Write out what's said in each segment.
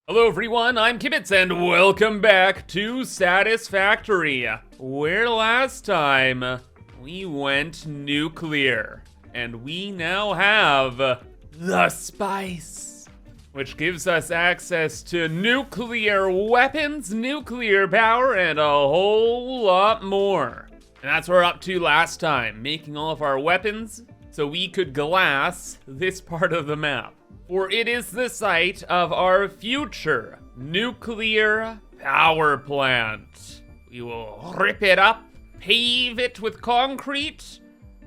Hello everyone, I'm Kibitz and welcome back to Satisfactory, where last time we went nuclear. And we now have the spice, which gives us access to nuclear weapons, nuclear power, and a whole lot more. And that's what we're up to last time, making all of our weapons so we could glass this part of the map. For it is the site of our future nuclear power plant. We will rip it up, pave it with concrete,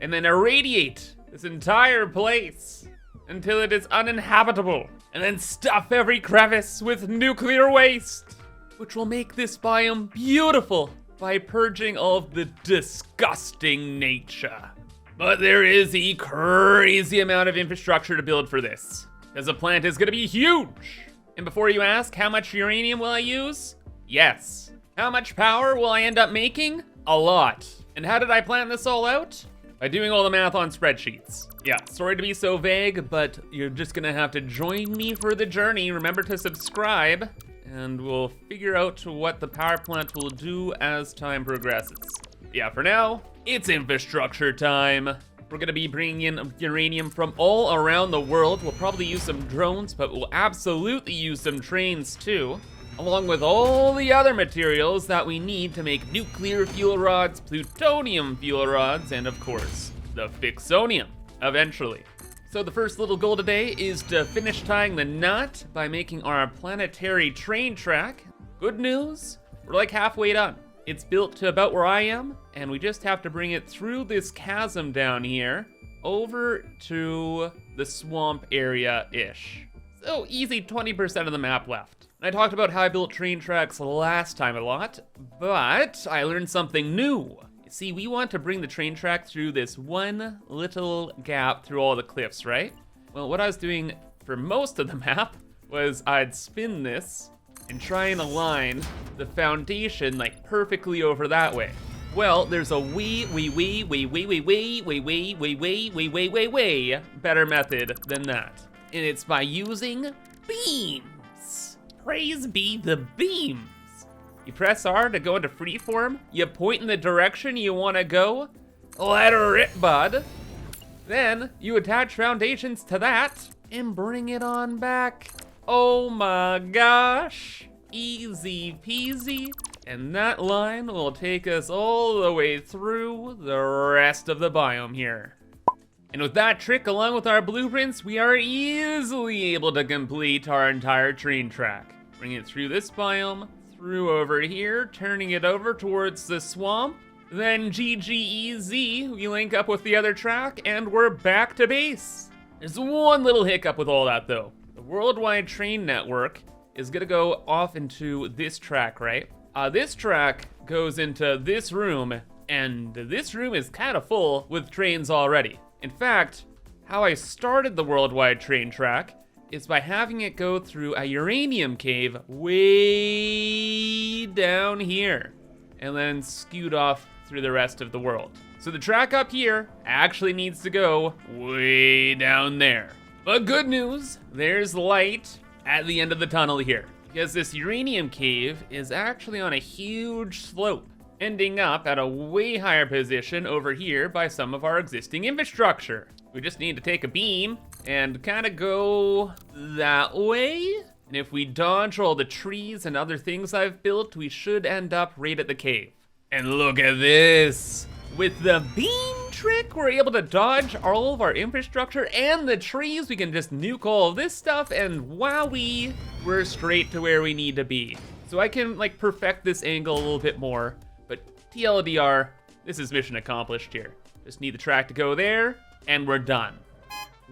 and then irradiate this entire place until it is uninhabitable, and then stuff every crevice with nuclear waste, which will make this biome beautiful by purging all of the disgusting nature. But there is a crazy amount of infrastructure to build for this, because the plant is gonna be huge. And before you ask, how much uranium will I use? Yes. How much power will I end up making? A lot. And how did I plan this all out? By doing all the math on spreadsheets. Yeah, sorry to be so vague, but you're just gonna have to join me for the journey. Remember to subscribe, and we'll figure out what the power plant will do as time progresses. Yeah, for now, it's infrastructure time. We're gonna be bringing in uranium from all around the world. We'll probably use some drones, but we'll absolutely use some trains too, along with all the other materials that we need to make nuclear fuel rods, plutonium fuel rods, and of course, the fixonium, eventually. So the first little goal today is to finish tying the knot by making our planetary train track. Good news, we're like halfway done. It's built to about where I am, and we just have to bring it through this chasm down here, over to the swamp area-ish. So easy, 20% of the map left. I talked about how I built train tracks last time a lot, but I learned something new. You see, we want to bring the train track through this one little gap through all the cliffs, right? Well, what I was doing for most of the map was I'd spin this and try and align the foundation like perfectly over that way. Well, there's a way better method than that. And it's by using beams. Praise be the beams. You press R to go into freeform, you point in the direction you wanna go, let her rip, bud. Then you attach foundations to that and bring it on back. Oh my gosh, easy peasy. And that line will take us all the way through the rest of the biome here. And with that trick, along with our blueprints, we are easily able to complete our entire train track. Bring it through this biome, through over here, turning it over towards the swamp. Then GGEZ, we link up with the other track, and we're back to base. There's one little hiccup with all that though. The worldwide train network is gonna go off into this track, right? This track goes into this room, and this room is kind of full with trains already. In fact, how I started the worldwide train track is by having it go through a uranium cave way down here, and then scoot off through the rest of the world. So the track up here actually needs to go way down there. But good news, there's light at the end of the tunnel here, because this uranium cave is actually on a huge slope, ending up at a way higher position over here by some of our existing infrastructure. We just need to take a beam and kind of go that way. And if we dodge all the trees and other things I've built, we should end up right at the cave. And look at this. With the beam trick, we're able to dodge all of our infrastructure and the trees. We can just nuke all of this stuff, and wowee, we're straight to where we need to be. So I can like perfect this angle a little bit more, but TLDR, this is mission accomplished here. Just need the track to go there, and we're done.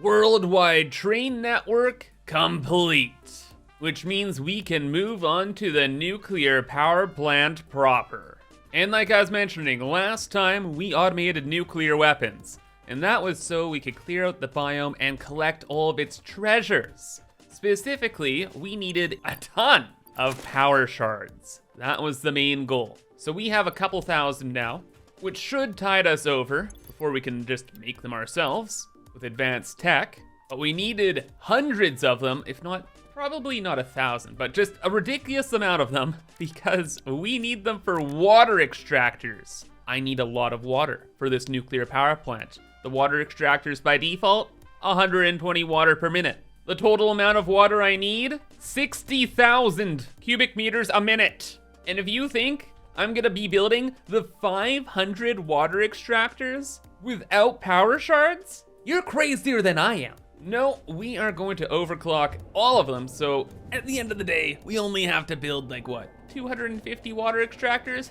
Worldwide train network complete, which means we can move on to the nuclear power plant proper. And like I was mentioning, last time we automated nuclear weapons, and that was so we could clear out the biome and collect all of its treasures. Specifically, we needed a ton of power shards. That was the main goal. So we have a couple thousand now, which should tide us over before we can just make them ourselves with advanced tech. But we needed hundreds of them, if not Probably not 1,000, but just a ridiculous amount of them because we need them for water extractors. I need a lot of water for this nuclear power plant. The water extractors by default, 120 water per minute. The total amount of water I need, 60,000 cubic meters a minute. And if you think I'm gonna be building the 500 water extractors without power shards, you're crazier than I am. No, we are going to overclock all of them, so at the end of the day, we only have to build like what, 250 water extractors?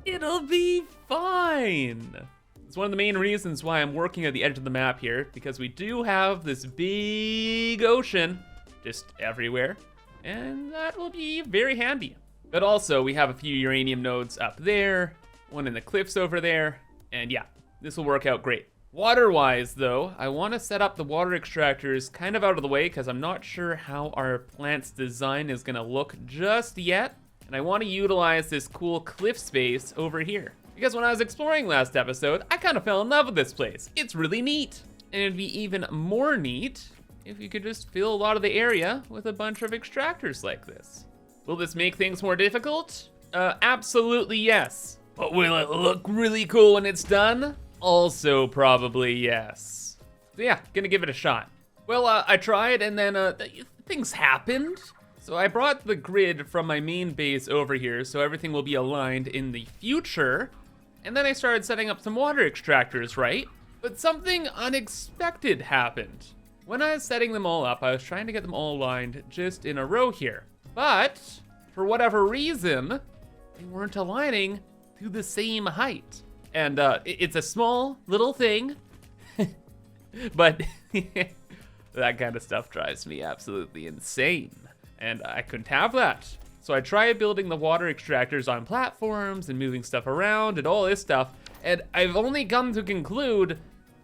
It'll be fine. It's one of the main reasons why I'm working at the edge of the map here, because we do have this big ocean just everywhere, and that will be very handy. But also, we have a few uranium nodes up there, one in the cliffs over there, and yeah, this will work out great. Water-wise, though, I want to set up the water extractors kind of out of the way because I'm not sure how our plant's design is going to look just yet, and I want to utilize this cool cliff space over here. Because when I was exploring last episode, I kind of fell in love with this place. It's really neat, and it'd be even more neat if you could just fill a lot of the area with a bunch of extractors like this. Will this make things more difficult? Absolutely yes. But will it look really cool when it's done? Also probably yes. So yeah, gonna give it a shot. Well, I tried and then things happened. So I brought the grid from my main base over here so everything will be aligned in the future. And then I started setting up some water extractors, right? But something unexpected happened. When I was setting them all up, I was trying to get them all aligned just in a row here. But for whatever reason, they weren't aligning to the same height. And it's a small little thing, but that kind of stuff drives me absolutely insane. And I couldn't have that. So I tried building the water extractors on platforms and moving stuff around and all this stuff. And I've only come to conclude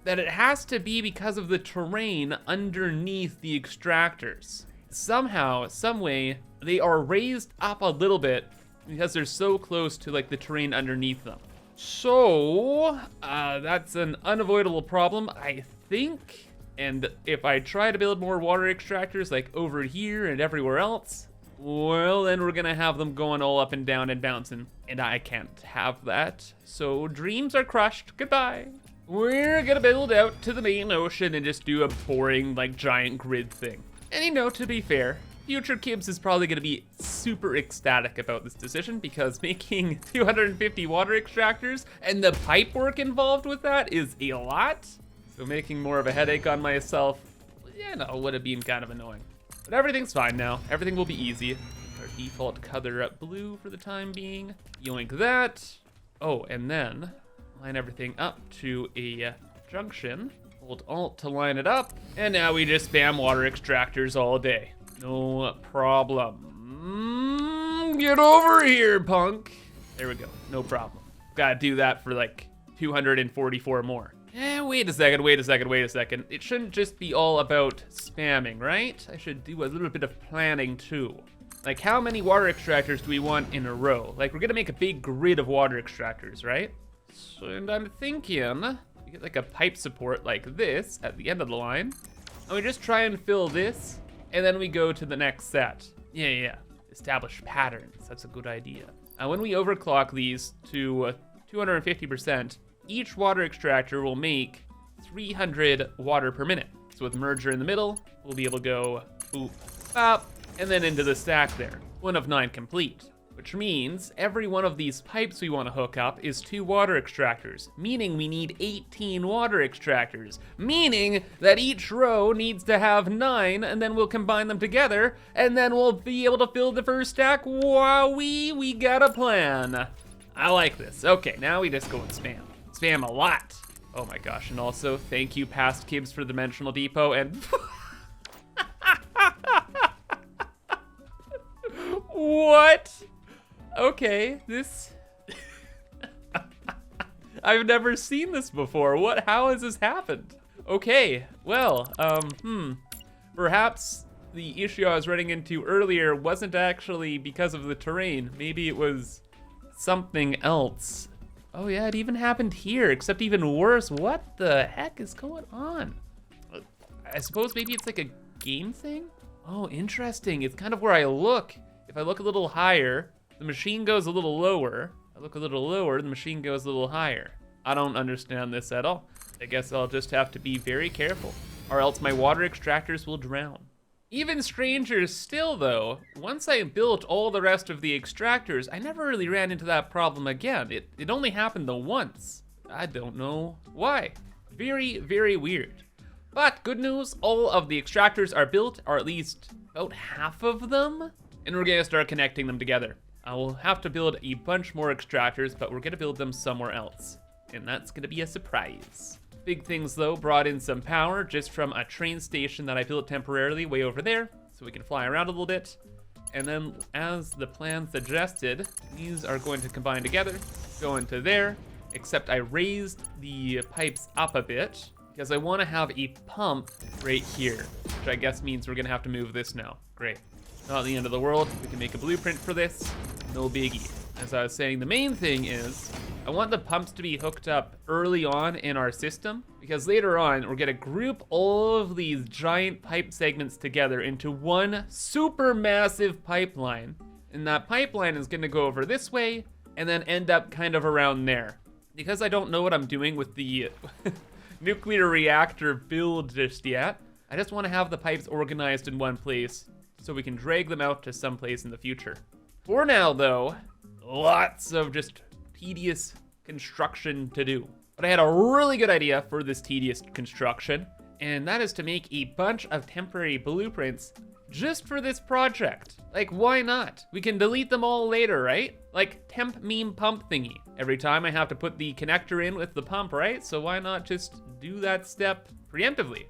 that it has to be because of the terrain underneath the extractors. Somehow, some way, they are raised up a little bit because they're so close to like the terrain underneath them. So, that's an unavoidable problem, I think. And if I try to build more water extractors like over here and everywhere else, well, then we're gonna have them going all up and down and bouncing. And I can't have that. So dreams are crushed, goodbye. We're gonna build out to the main ocean and just do a boring, like, giant grid thing. And you know, to be fair, future Kibs is probably gonna be super ecstatic about this decision because making 250 water extractors and the pipe work involved with that is a lot. So making more of a headache on myself, you know, would have been kind of annoying. But everything's fine now. Everything will be easy. Our default color up blue for the time being. Yoink that. Oh, and then line everything up to a junction. Hold Alt to line it up. And now we just spam water extractors all day. No problem. Get over here, punk. There we go, no problem. Gotta do that for like 244 more. Wait a second. It shouldn't just be all about spamming, right? I should do a little bit of planning too. Like how many water extractors do we want in a row? Like we're gonna make a big grid of water extractors, right? So, and I'm thinking, we get like a pipe support like this at the end of the line. And we just try and fill this. And then we go to the next set. Yeah. Establish patterns, that's a good idea. When we overclock these to 250%, each water extractor will make 300 water per minute. So with the merger in the middle, we'll be able to go boop, bop, and then into the stack there. 1 of 9 complete. Which means every one of these pipes we want to hook up is 2 water extractors, meaning we need 18 water extractors, meaning that each row needs to have 9, and then we'll combine them together, and then we'll be able to fill the first stack. Wowee, we got a plan. I like this. Okay, now we just go and spam. Spam a lot. Oh my gosh, and also thank you past Kibs for the Dimensional Depot, and what? Okay, this, I've never seen this before. How has this happened? Okay, well, perhaps the issue I was running into earlier wasn't actually because of the terrain. Maybe it was something else. Oh yeah, it even happened here, except even worse. What the heck is going on? I suppose maybe it's like a game thing? Oh, interesting. It's kind of where I look. If I look a little higher, the machine goes a little lower. I look a little lower, the machine goes a little higher. I don't understand this at all. I guess I'll just have to be very careful, or else my water extractors will drown. Even stranger still though, once I built all the rest of the extractors, I never really ran into that problem again. It only happened the once. I don't know why. Very, very weird. But good news, all of the extractors are built, or at least about half of them, and we're gonna start connecting them together. I will have to build a bunch more extractors, but we're gonna build them somewhere else, and that's gonna be a surprise. Big things though, brought in some power just from a train station that I built temporarily way over there, so we can fly around a little bit. And then, as the plan suggested, these are going to combine together, go into there, except I raised the pipes up a bit, because I want to have a pump right here, which I guess means we're gonna have to move this now. Great. Not the end of the world, we can make a blueprint for this, no biggie. As I was saying, the main thing is, I want the pumps to be hooked up early on in our system, because later on, we're gonna group all of these giant pipe segments together into one super massive pipeline. And that pipeline is gonna go over this way, and then end up kind of around there. Because I don't know what I'm doing with the nuclear reactor build just yet, I just wanna have the pipes organized in one place, so we can drag them out to someplace in the future. For now though, lots of just tedious construction to do. But I had a really good idea for this tedious construction, and that is to make a bunch of temporary blueprints just for this project. Like, why not? We can delete them all later, right? Like temp meme pump thingy. Every time I have to put the connector in with the pump, right? So why not just do that step preemptively?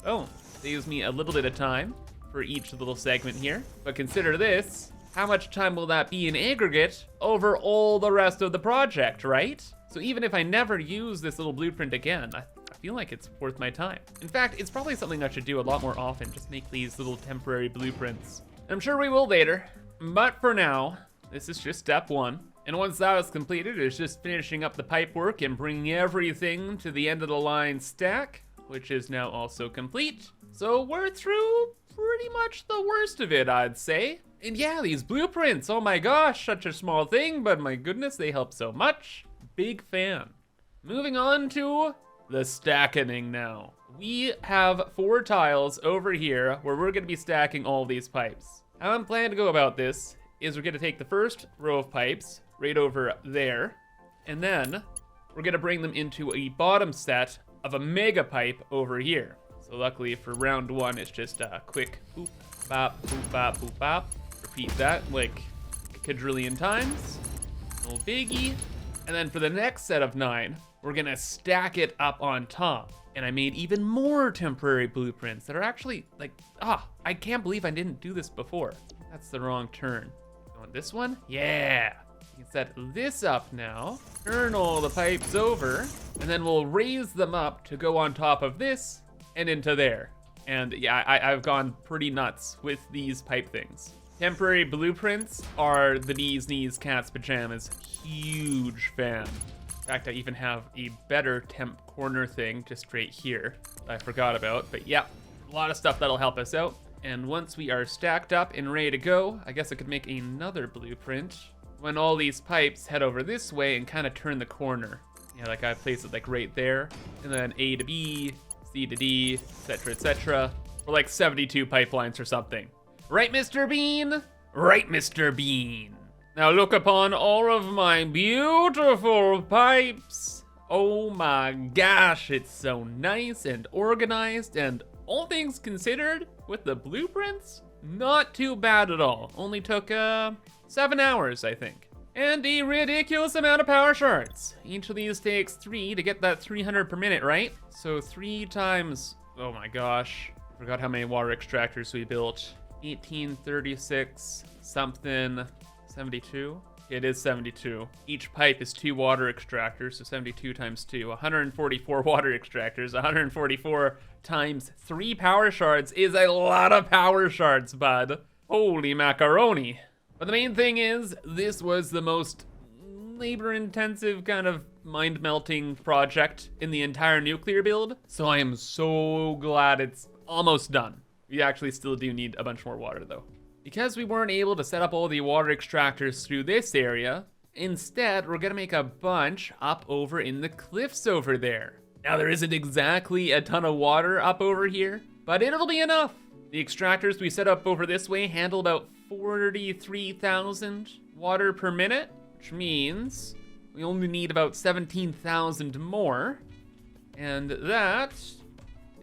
Oh, saves me a little bit of time for each little segment here. But consider this, how much time will that be in aggregate over all the rest of the project, right? So even if I never use this little blueprint again, I feel like it's worth my time. In fact, it's probably something I should do a lot more often, just make these little temporary blueprints. I'm sure we will later, but for now, this is just step one. And once that is completed, it's just finishing up the pipe work and bringing everything to the end of the line stack, which is now also complete. So we're through pretty much the worst of it, I'd say. And yeah, these blueprints, oh my gosh, such a small thing, but my goodness, they help so much. Big fan. Moving on to the stacking now. We have 4 tiles over here where we're gonna be stacking all these pipes. How I'm planning to go about this is we're gonna take the first row of pipes right over there, and then we're gonna bring them into a bottom set of a mega pipe over here. So luckily for round 1, it's just a quick boop, bop, boop, bop, boop, bop. Repeat that like a quadrillion times, no biggie. And then for the next set of 9, we're gonna stack it up on top. And I made even more temporary blueprints that are actually like, I can't believe I didn't do this before. That's the wrong turn. On this one? Yeah. You can set this up now, turn all the pipes over, and then we'll raise them up to go on top of this and into there. And yeah, I've gone pretty nuts with these pipe things. Temporary blueprints are the bee's knees, cat's pajamas. Huge fan. In fact, I even have a better temp corner thing just right here that I forgot about. But yeah, a lot of stuff that'll help us out. And once we are stacked up and ready to go, I guess I could make another blueprint when all these pipes head over this way and kind of turn the corner. Yeah, like I place it like right there, and then A to B, C to D, etc., or like 72 pipelines or something. Right, Mr. Bean? Right, Mr. Bean. Now look upon all of my beautiful pipes. Oh my gosh, it's so nice and organized, and all things considered, with the blueprints, not too bad at all. Only took 7 hours, I think. And a ridiculous amount of power shards. Each of these takes 3 to get that 300 per minute, right? So 3 times, oh my gosh, I forgot how many water extractors we built. 1836 something, 72? It is 72. Each pipe is 2 water extractors, so 72 times 2, 144 water extractors. 144 times 3 power shards is a lot of power shards, bud. Holy macaroni. But the main thing is, this was the most labor-intensive kind of mind-melting project in the entire nuclear build, so I am so glad it's almost done. We actually still do need a bunch more water though. Because we weren't able to set up all the water extractors through this area, instead we're gonna make a bunch up over in the cliffs over there. Now there isn't exactly a ton of water up over here, but it'll be enough. The extractors we set up over this way handle about 43,000 water per minute, which means we only need about 17,000 more. And that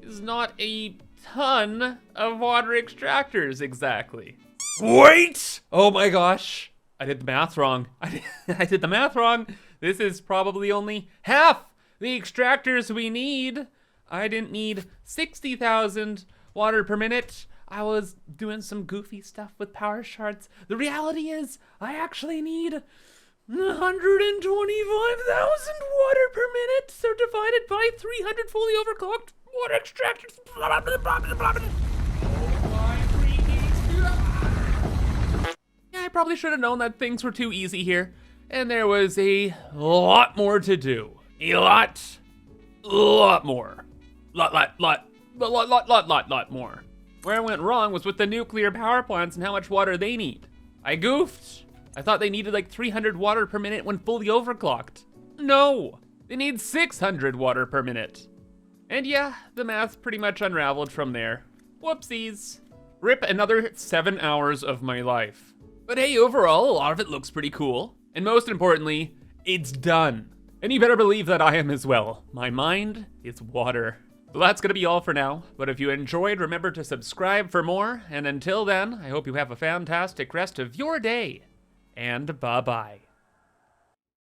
is not a ton of water extractors exactly. Wait! Oh my gosh, I did the math wrong. I did the math wrong. This is probably only half the extractors we need. I didn't need 60,000 water per minute. I was doing some goofy stuff with power shards. The reality is, I actually need 125,000 water per minute, so divided by 300 fully overclocked water extractors. Yeah, I probably should have known that things were too easy here, and there was a lot more to do. A lot more. Lot more. Where I went wrong was with the nuclear power plants and how much water they need. I goofed. I thought they needed like 300 water per minute when fully overclocked. No, they need 600 water per minute. And yeah, the math pretty much unraveled from there. Whoopsies. Rip another 7 hours of my life. But hey, overall, a lot of it looks pretty cool. And most importantly, it's done. And you better believe that I am as well. My mind is water. Well, that's gonna be all for now, but if you enjoyed, remember to subscribe for more, and until then, I hope you have a fantastic rest of your day, and bye-bye.